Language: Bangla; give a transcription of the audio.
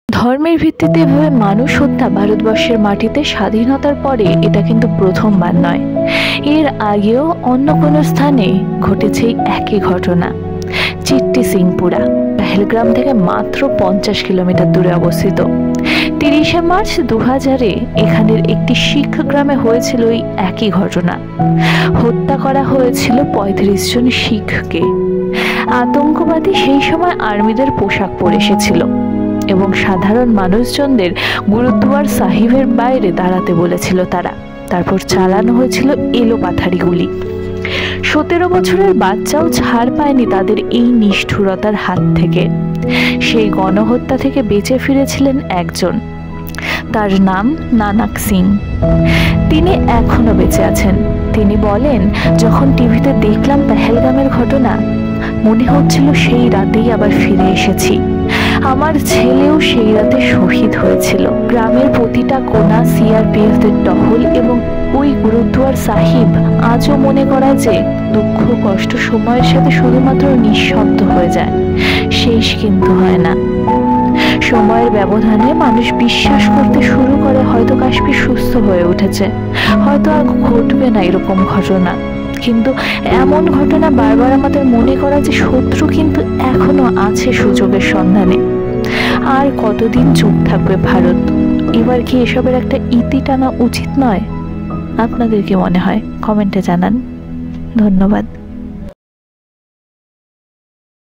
ধর্মের ভিত্তিতে এভাবে মানুষ হত্যা ভারতবর্ষের মাটিতে স্বাধীনতার পরে এটা কিন্তু প্রথমবার নয়। এর আগেও অন্য কোনো স্থানে ঘটেছে একই ঘটনা। চিট্টি সিংপুরা পেহেলগ্রাম থেকে মাত্র 50 কিলোমিটার দূরে অবস্থিত। 30শে মার্চ 2000-এ এখানের একটি শিখ গ্রামে হয়েছিল এই একই ঘটনা। হত্যা করা হয়েছিল 35 জন শিখকে। আতঙ্কবাদী সেই সময় আর্মিদের পোশাক পরে এসেছিল এবং সাধারণ মানুষজনদের গুরুদ্বার সাহিবের বাইরে দাঁড়াতে বলেছিল তারা। তারপর চালানো হয়েছিল এলোপাথারি গুলি। 17 বছরের বাচ্চাও ছাড় পায়নি তাদের এই নিষ্ঠুরতার হাত থেকে। সেই গণহত্যা থেকে বেঁচে ফিরেছিলেন একজন, তার নাম নানাক সিং। তিনি এখনো বেঁচে আছেন। তিনি বলেন, যখন টিভিতে দেখলাম পেহেলগামের ঘটনা, মনে হচ্ছিল সেই রাতেই আবার ফিরে এসেছি। আমার ছেলেও সেই রাতে শহীদ হয়েছিল। গ্রামের প্রতিটা কোণা সিআরপিএফদের টহল এবং ওই গুরুদ্বার সাহিব আজও মনে করা যে দুঃখ কষ্ট সময়ের সাথে শুধুমাত্র নিঃশব্দ হয়ে যায়, শেষ কিন্তু হয় না। সময়ের ব্যবধানে মানুষ বিশ্বাস করতে শুরু করে হয়তো কাশ্মীর সুস্থ হয়ে উঠেছে, হয়তো আর ঘটবে না এরকম ঘটনা। কিন্তু এমন ঘটনা বারবার আমাদের মনে করা যে শত্রু কিন্তু এখনো আছে সুযোগের সন্ধানে। আর কতদিন চুপ থাকবে ভারত? এবার কি এসবের একটা ইতি টানা উচিত নয়? আপনাদের কি মনে হয়? কমেন্টে জানান। ধন্যবাদ।